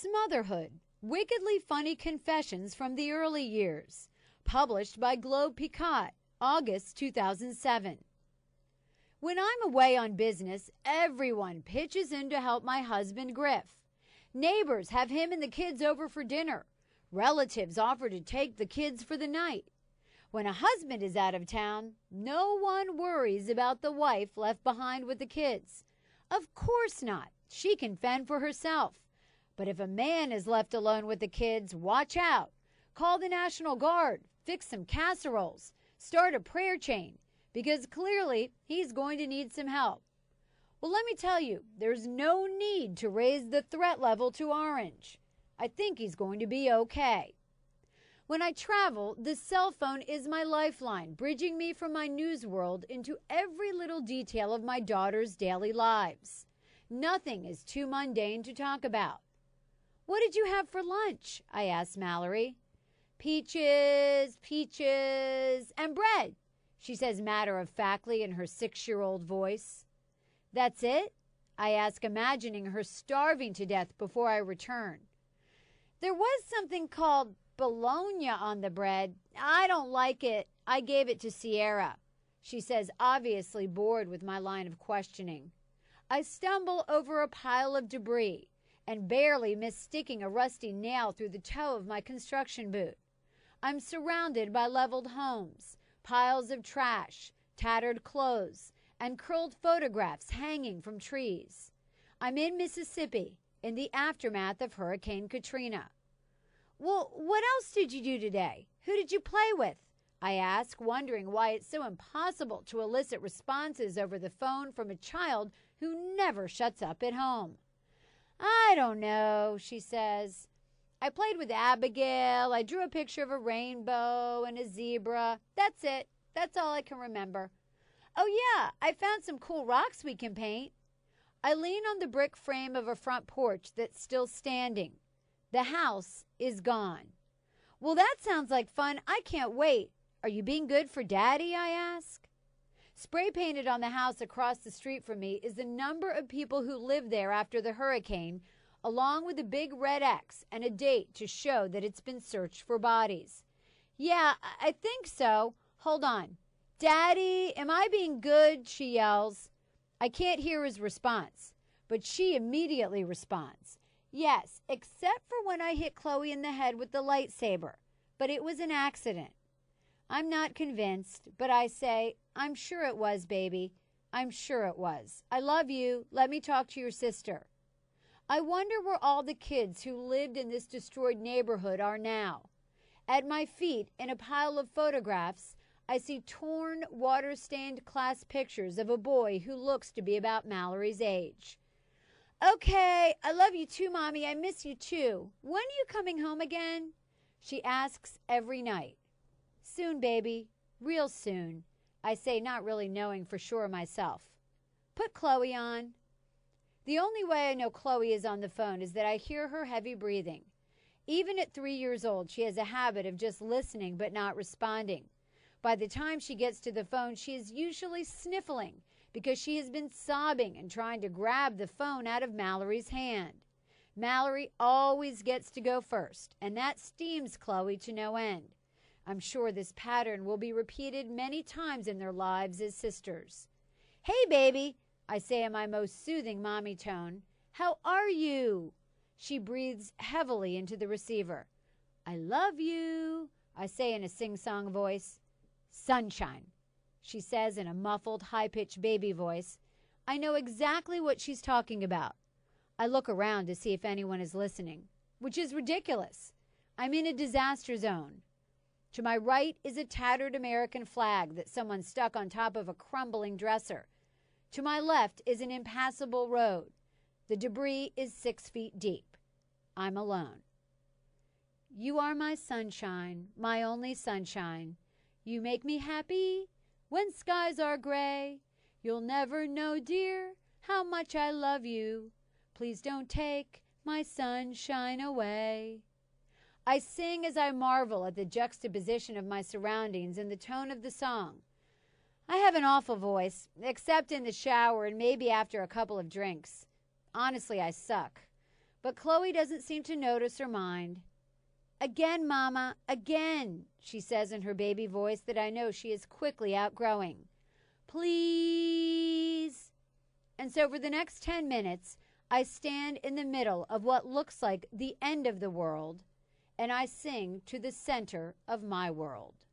Smotherhood, Wickedly Funny Confessions from the Early Years, published by Globe Picot, August 2007. When I'm away on business, everyone pitches in to help my husband Griff. Neighbors have him and the kids over for dinner. Relatives offer to take the kids for the night. When a husband is out of town, no one worries about the wife left behind with the kids. Of course not. She can fend for herself. But if a man is left alone with the kids, watch out. Call the National Guard, fix some casseroles, start a prayer chain, because clearly he's going to need some help. Well, let me tell you, there's no need to raise the threat level to orange. I think he's going to be okay. When I travel, the cell phone is my lifeline, bridging me from my news world into every little detail of my daughter's daily lives. Nothing is too mundane to talk about. "What did you have for lunch?" I asked Mallory. Peaches, and bread," she says matter-of-factly in her 6-year-old voice. "That's it?" I ask, imagining her starving to death before I return. "There was something called bologna on the bread. I don't like it. I gave it to Sierra," she says, obviously bored with my line of questioning. I stumble over a pile of debris and barely miss sticking a rusty nail through the toe of my construction boot. I'm surrounded by leveled homes, piles of trash, tattered clothes, and curled photographs hanging from trees. I'm in Mississippi in the aftermath of Hurricane Katrina. "Well, what else did you do today? Who did you play with?" I ask, wondering why it's so impossible to elicit responses over the phone from a child who never shuts up at home. "I don't know," she says. "I played with Abigail. I drew a picture of a rainbow and a zebra. That's it. That's all I can remember. Oh, yeah, I found some cool rocks we can paint." I lean on the brick frame of a front porch that's still standing. The house is gone. "Well, that sounds like fun. I can't wait. Are you being good for Daddy?" I ask. Spray painted on the house across the street from me is the number of people who lived there after the hurricane, along with a big red X and a date to show that it's been searched for bodies. "Yeah, I think so. Hold on. Daddy, am I being good?" she yells. I can't hear his response, but she immediately responds. "Yes, except for when I hit Chloe in the head with the lightsaber, but it was an accident." I'm not convinced, but I say, "I'm sure it was, baby. I'm sure it was. I love you. Let me talk to your sister." I wonder where all the kids who lived in this destroyed neighborhood are now. At my feet, in a pile of photographs, I see torn, water-stained class pictures of a boy who looks to be about Mallory's age. "Okay, I love you too, Mommy. I miss you too. When are you coming home again?" she asks every night. "Soon, baby. Real soon," I say, not really knowing for sure myself. "Put Chloe on." The only way I know Chloe is on the phone is that I hear her heavy breathing. Even at 3 years old, she has a habit of just listening but not responding. By the time she gets to the phone, she is usually sniffling because she has been sobbing and trying to grab the phone out of Mallory's hand. Mallory always gets to go first, and that steams Chloe to no end. I'm sure this pattern will be repeated many times in their lives as sisters. "Hey, baby," I say in my most soothing mommy tone. "How are you?" She breathes heavily into the receiver. "I love you," I say in a sing-song voice. "Sunshine," she says in a muffled, high-pitched baby voice. I know exactly what she's talking about. I look around to see if anyone is listening, which is ridiculous. I'm in a disaster zone. To my right is a tattered American flag that someone stuck on top of a crumbling dresser. To my left is an impassable road. The debris is 6 feet deep. I'm alone. "You are my sunshine, my only sunshine. You make me happy when skies are gray. You'll never know, dear, how much I love you. Please don't take my sunshine away." I sing as I marvel at the juxtaposition of my surroundings and the tone of the song. I have an awful voice, except in the shower and maybe after a couple of drinks. Honestly, I suck. But Chloe doesn't seem to notice or mind. "Again, Mama, again," she says in her baby voice that I know she is quickly outgrowing. "Please." And so for the next 10 minutes, I stand in the middle of what looks like the end of the world, and I sing to the center of my world.